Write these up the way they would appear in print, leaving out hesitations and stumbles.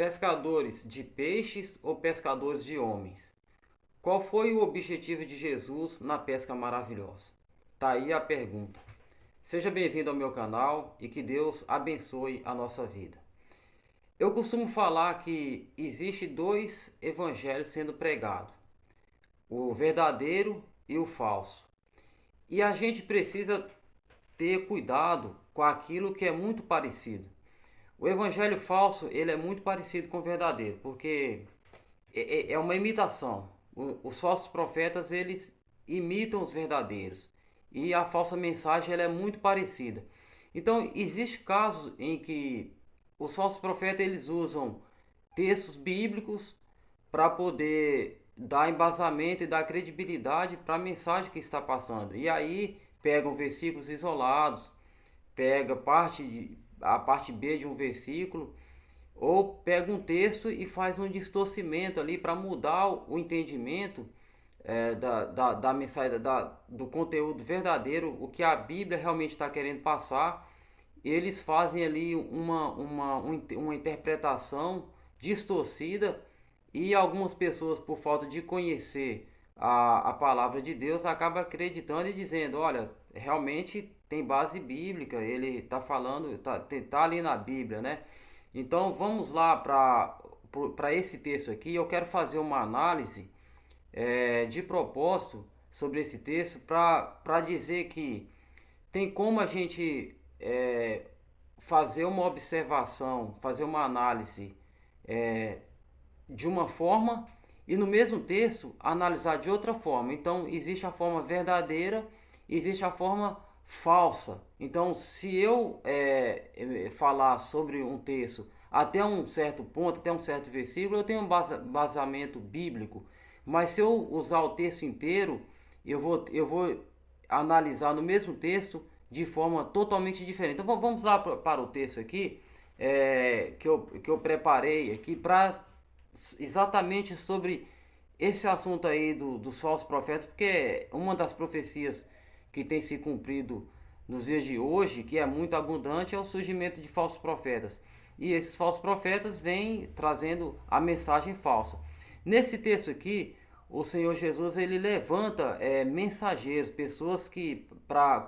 Pescadores de peixes ou pescadores de homens? Qual foi o objetivo de Jesus na pesca maravilhosa? Tá aí a pergunta. Seja bem-vindo ao meu canal e que Deus abençoe a nossa vida. Eu costumo falar que existe dois evangelhos sendo pregados, o verdadeiro e o falso. E a gente precisa ter cuidado com aquilo que é muito parecido. O evangelho falso, ele é muito parecido com o verdadeiro, porque é uma imitação. Os falsos profetas, eles imitam os verdadeiros. E a falsa mensagem, ela é muito parecida. Então, existe casos em que os falsos profetas, eles usam textos bíblicos para poder dar embasamento e dar credibilidade para a mensagem que está passando. E aí pegam versículos isolados, pega a parte B de um versículo, ou pega um texto e faz um distorcimento ali para mudar o entendimento da mensagem, do conteúdo verdadeiro, o que a Bíblia realmente está querendo passar. Eles fazem ali uma interpretação distorcida, e algumas pessoas, por falta de conhecer a palavra de Deus, acabam acreditando e dizendo: olha, realmente tem base bíblica, ele está falando, tá ali na Bíblia, né? Então vamos lá para esse texto aqui. Eu quero fazer uma análise de propósito sobre esse texto para dizer que tem como a gente fazer uma observação, fazer uma análise de uma forma e no mesmo texto analisar de outra forma. Então existe a forma verdadeira, existe a forma falsa. Então se eu falar sobre um texto até um certo ponto, até um certo versículo, eu tenho um basamento bíblico. Mas se eu usar o texto inteiro, eu vou analisar no mesmo texto de forma totalmente diferente. Então vamos lá para o texto aqui, que eu preparei aqui para exatamente sobre esse assunto aí dos falsos profetas, porque uma das profecias que tem se cumprido nos dias de hoje, que é muito abundante, é o surgimento de falsos profetas. E esses falsos profetas vêm trazendo a mensagem falsa. Nesse texto aqui, o Senhor Jesus, ele levanta mensageiros, pessoas que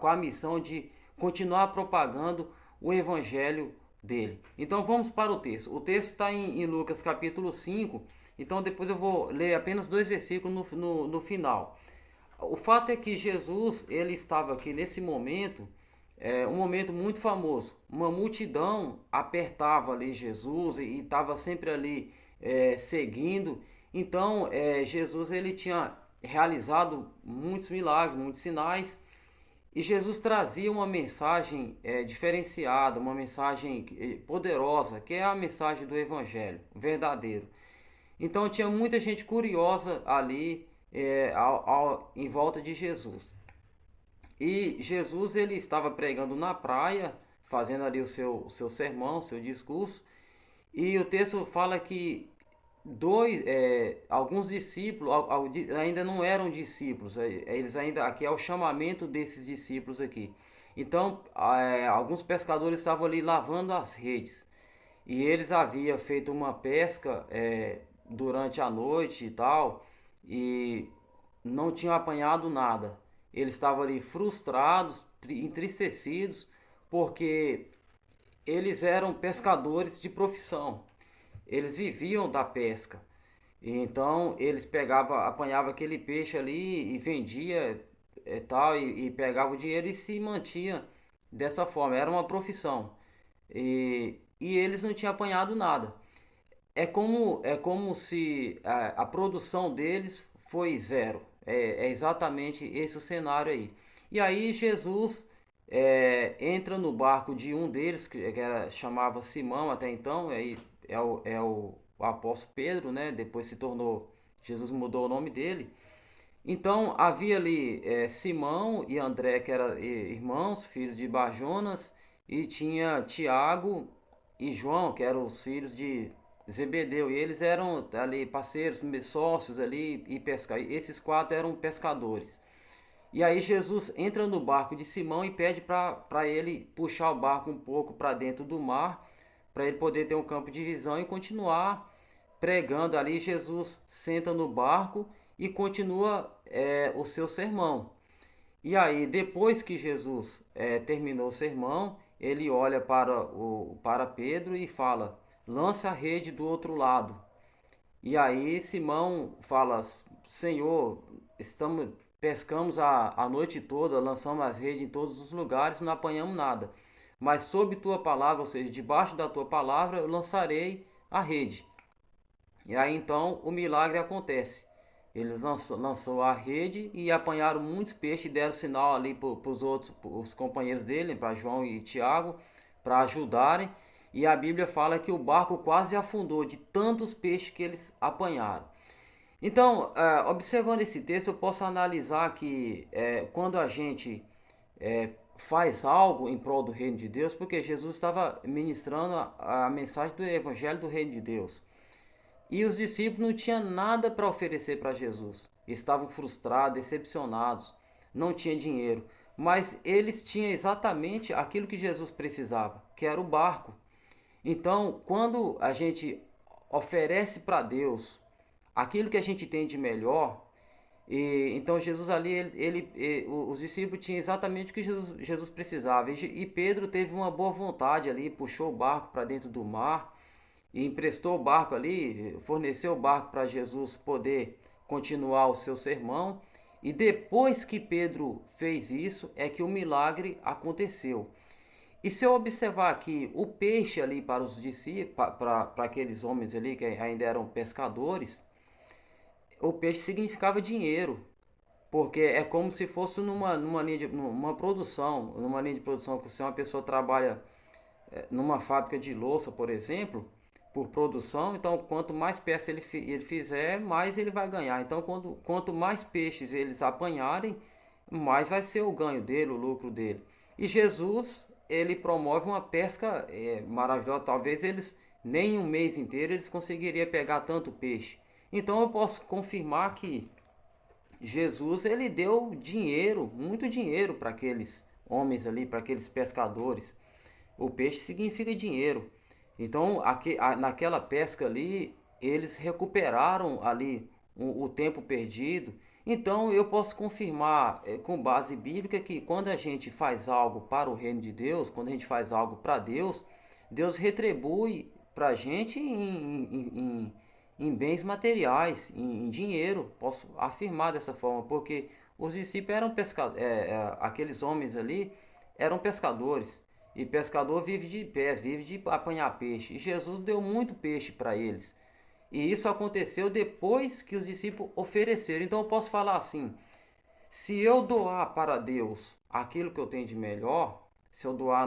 com a missão de continuar propagando o evangelho dele. Então vamos para o texto. O texto está em Lucas capítulo 5. Então depois eu vou ler apenas dois versículos no final. O fato é que Jesus, ele estava aqui nesse momento, um momento muito famoso. Uma multidão apertava ali Jesus e estava sempre ali seguindo. Então Jesus, ele tinha realizado muitos milagres, muitos sinais. E Jesus trazia uma mensagem diferenciada, uma mensagem poderosa, que é a mensagem do Evangelho verdadeiro. Então tinha muita gente curiosa ali em volta de Jesus. E Jesus, ele estava pregando na praia, fazendo ali o seu sermão, o seu discurso. E o texto fala que alguns discípulos ainda não eram discípulos. Eles ainda, aqui é o chamamento desses discípulos aqui. Então alguns pescadores estavam ali lavando as redes, e eles haviam feito uma pesca durante a noite e tal, e não tinham apanhado nada. Eles estavam ali frustrados, entristecidos, porque eles eram pescadores de profissão. Eles viviam da pesca. Então eles apanhavam aquele peixe ali e vendia tal, e pegava o dinheiro e se mantinha dessa forma. Era uma profissão. E eles não tinham apanhado nada. É como se a produção deles foi zero. É exatamente esse o cenário aí. E aí Jesus entra no barco de um deles, chamava Simão até então. Aí é o apóstolo Pedro, né? Depois se tornou, Jesus mudou o nome dele. Então havia ali Simão e André, que eram irmãos, filhos de Barjonas, e tinha Tiago e João, que eram os filhos de Zebedeu, e eles eram ali parceiros, sócios ali e pescar. Esses quatro eram pescadores. E aí Jesus entra no barco de Simão e pede para ele puxar o barco um pouco para dentro do mar, para ele poder ter um campo de visão e continuar pregando ali. Jesus senta no barco e continua o seu sermão. E aí, depois que Jesus terminou o sermão, ele olha para Pedro e fala: lance a rede do outro lado. E aí Simão fala: Senhor, pescamos a noite toda, lançamos as redes em todos os lugares, não apanhamos nada. Mas sob tua palavra, ou seja, debaixo da tua palavra, eu lançarei a rede. E aí então o milagre acontece. Eles lançou a rede e apanharam muitos peixes, e deram sinal ali para os outros, os companheiros dele, para João e Tiago, para ajudarem. E a Bíblia fala que o barco quase afundou de tantos peixes que eles apanharam. Então, observando esse texto, eu posso analisar que quando a gente faz algo em prol do reino de Deus, porque Jesus estava ministrando a mensagem do Evangelho do reino de Deus. E os discípulos não tinham nada para oferecer para Jesus. Estavam frustrados, decepcionados, não tinham dinheiro. Mas eles tinham exatamente aquilo que Jesus precisava, que era o barco. Então, quando a gente oferece para Deus aquilo que a gente tem de melhor, então Jesus ali, os discípulos tinham exatamente o que Jesus precisava. E Pedro teve uma boa vontade ali, puxou o barco para dentro do mar e emprestou o barco ali, forneceu o barco para Jesus poder continuar o seu sermão. E depois que Pedro fez isso, é que o milagre aconteceu. E se eu observar aqui o peixe ali para os discípulos, para aqueles homens ali que ainda eram pescadores, o peixe significava dinheiro, porque é como se fosse numa produção, numa linha de produção, que se uma pessoa trabalha numa fábrica de louça, por exemplo, por produção, então quanto mais peças ele fizer, mais ele vai ganhar. Então quanto mais peixes eles apanharem, mais vai ser o ganho dele, o lucro dele. E Jesus, ele promove uma pesca maravilhosa. Talvez eles nem um mês inteiro eles conseguiriam pegar tanto peixe. Então eu posso confirmar que Jesus, ele deu dinheiro, muito dinheiro para aqueles homens ali, para aqueles pescadores. O peixe significa dinheiro. Então, naquela pesca ali, eles recuperaram ali o tempo perdido. Então, eu posso confirmar com base bíblica que quando a gente faz algo para o reino de Deus, quando a gente faz algo para Deus, Deus retribui para a gente em bens materiais, em dinheiro. Posso afirmar dessa forma, porque os discípulos eram aqueles homens ali eram pescadores. E pescador vive de pés, vive de apanhar peixe. E Jesus deu muito peixe para eles. E isso aconteceu depois que os discípulos ofereceram. Então eu posso falar assim: se eu doar para Deus aquilo que eu tenho de melhor, se eu doar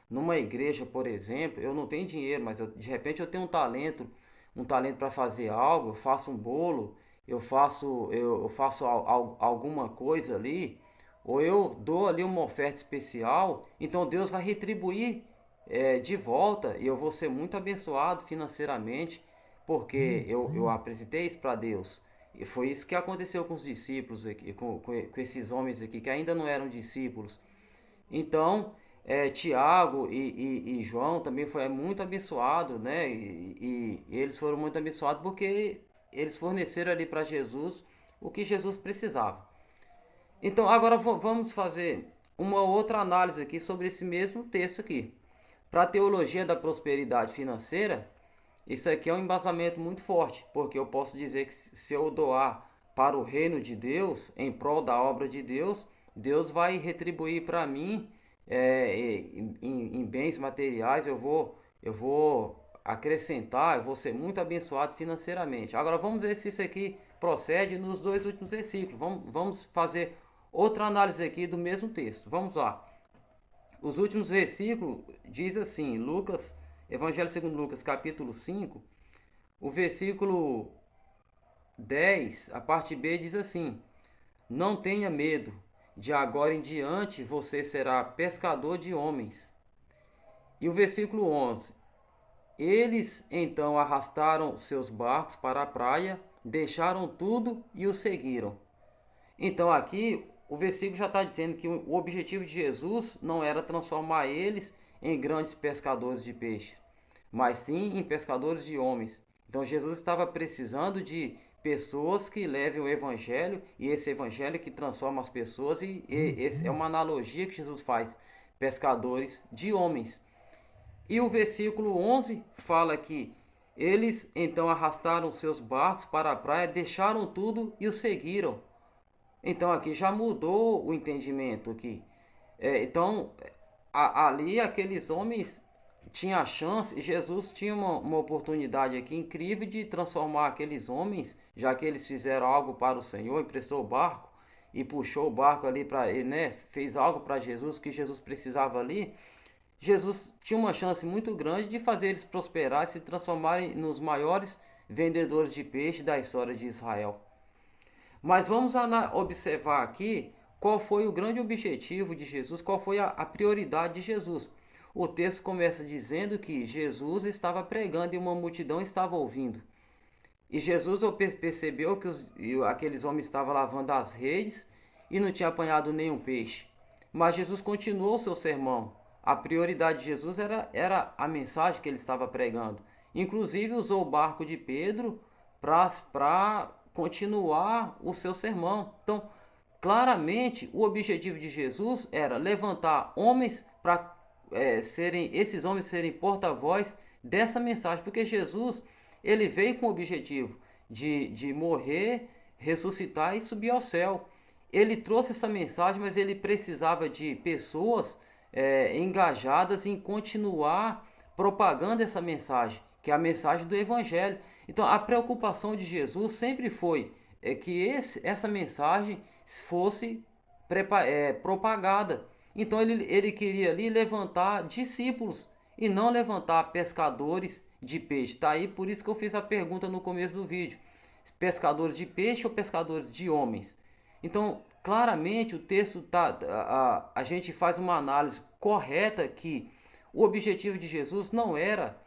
numa igreja, por exemplo, eu não tenho dinheiro, mas de repente eu tenho um talento para fazer algo, eu faço um bolo, eu faço alguma coisa ali, ou eu dou ali uma oferta especial, então Deus vai retribuir de volta e eu vou ser muito abençoado financeiramente, porque eu apresentei isso para Deus. E foi isso que aconteceu com os discípulos aqui, com esses homens aqui que ainda não eram discípulos. Então, Tiago e João também foi muito abençoado, né? E eles foram muito abençoados porque eles forneceram ali para Jesus o que Jesus precisava. Então, agora vamos fazer uma outra análise aqui sobre esse mesmo texto aqui. Para a teologia da prosperidade financeira, isso aqui é um embasamento muito forte, porque eu posso dizer que se eu doar para o reino de Deus, em prol da obra de Deus, Deus vai retribuir para mim em bens materiais, eu vou acrescentar, eu vou ser muito abençoado financeiramente. Agora vamos ver se isso aqui procede nos dois últimos versículos. Vamos fazer outra análise aqui do mesmo texto. Vamos lá. Os últimos versículos diz assim, Evangelho segundo Lucas, capítulo 5, o versículo 10, a parte B diz assim: não tenha medo, de agora em diante você será pescador de homens. E o versículo 11: eles então arrastaram seus barcos para a praia, deixaram tudo e o seguiram. Então aqui o versículo já está dizendo que o objetivo de Jesus não era transformar eles em grandes pescadores de peixes, mas sim em pescadores de homens. Então Jesus estava precisando de pessoas que levem o evangelho, e esse evangelho que transforma as pessoas, e essa é uma analogia que Jesus faz, pescadores de homens. E o versículo 11 fala que eles então arrastaram seus barcos para a praia, deixaram tudo e o seguiram. Então aqui já mudou o entendimento aqui. Então ali aqueles homens tinham a chance, Jesus tinha uma oportunidade aqui incrível de transformar aqueles homens, já que eles fizeram algo para o Senhor, emprestou o barco e puxou o barco ali para ele, né? Fez algo para Jesus que Jesus precisava ali. Jesus tinha uma chance muito grande de fazer eles prosperar e se transformarem nos maiores vendedores de peixe da história de Israel. Mas vamos observar aqui qual foi o grande objetivo de Jesus, qual foi a prioridade de Jesus. O texto começa dizendo que Jesus estava pregando e uma multidão estava ouvindo. E Jesus percebeu que aqueles homens estavam lavando as redes e não tinha apanhado nenhum peixe. Mas Jesus continuou o seu sermão. A prioridade de Jesus era a mensagem que ele estava pregando. Inclusive usou o barco de Pedro para continuar o seu sermão. Então, claramente, o objetivo de Jesus era levantar homens para esses homens serem porta-voz dessa mensagem, porque Jesus ele veio com o objetivo de morrer, ressuscitar e subir ao céu. Ele trouxe essa mensagem, mas ele precisava de pessoas engajadas em continuar propagando essa mensagem, que é a mensagem do Evangelho. Então, a preocupação de Jesus sempre foi que essa mensagem fosse propagada. Então, ele queria ali levantar discípulos e não levantar pescadores de peixe. Tá aí, por isso que eu fiz a pergunta no começo do vídeo: pescadores de peixe ou pescadores de homens? Então, claramente o texto a gente faz uma análise correta que o objetivo de Jesus não era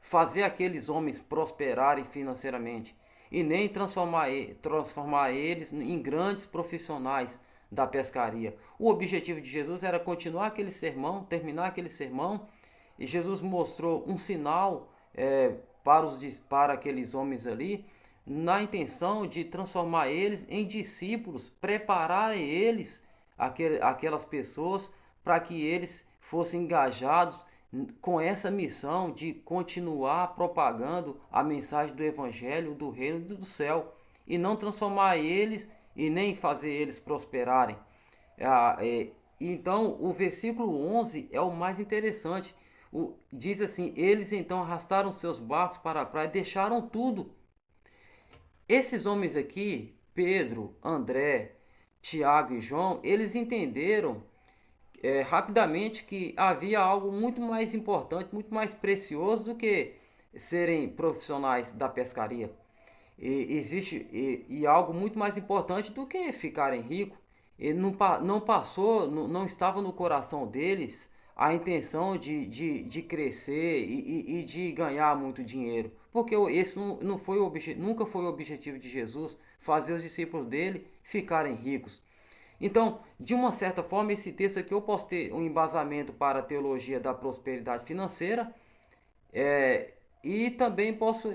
fazer aqueles homens prosperarem financeiramente e nem transformar eles em grandes profissionais da pescaria. O objetivo de Jesus era continuar aquele sermão, terminar aquele sermão, e Jesus mostrou um sinal para aqueles homens ali, na intenção de transformar eles em discípulos, prepararem eles, aquelas pessoas, para que eles fossem engajados com essa missão de continuar propagando a mensagem do Evangelho, do reino do céu, e não transformar eles e nem fazer eles prosperarem. Então, o versículo 11 é o mais interessante. Diz assim: eles então arrastaram seus barcos para a praia, deixaram tudo. Esses homens aqui, Pedro, André, Tiago e João, eles entenderam rapidamente que havia algo muito mais importante, muito mais precioso do que serem profissionais da pescaria. Existe algo muito mais importante do que ficarem ricos. Ele não estava no coração deles a intenção de crescer e de ganhar muito dinheiro, porque esse não foi nunca foi o objetivo de Jesus, fazer os discípulos dele ficarem ricos. Então, de uma certa forma, esse texto aqui eu posso ter um embasamento para a teologia da prosperidade financeira, e também posso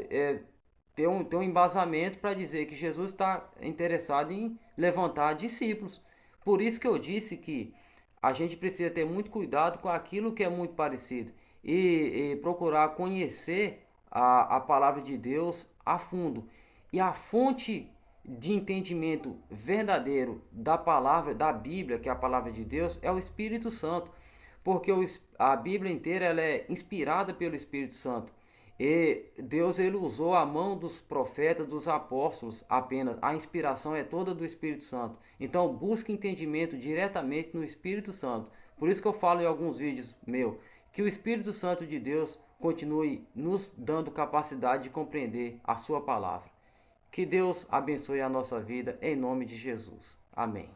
ter um embasamento para dizer que Jesus está interessado em levantar discípulos. Por isso que eu disse que a gente precisa ter muito cuidado com aquilo que é muito parecido e procurar conhecer a palavra de Deus a fundo. E a fonte de entendimento verdadeiro da palavra, da Bíblia, que é a palavra de Deus, é o Espírito Santo, porque a Bíblia inteira ela é inspirada pelo Espírito Santo. E Deus ele usou a mão dos profetas, dos apóstolos apenas. A inspiração é toda do Espírito Santo. Então busque entendimento diretamente no Espírito Santo. Por isso que eu falo em alguns vídeos meus que o Espírito Santo de Deus continue nos dando capacidade de compreender a sua palavra. Que Deus abençoe a nossa vida em nome de Jesus. Amém.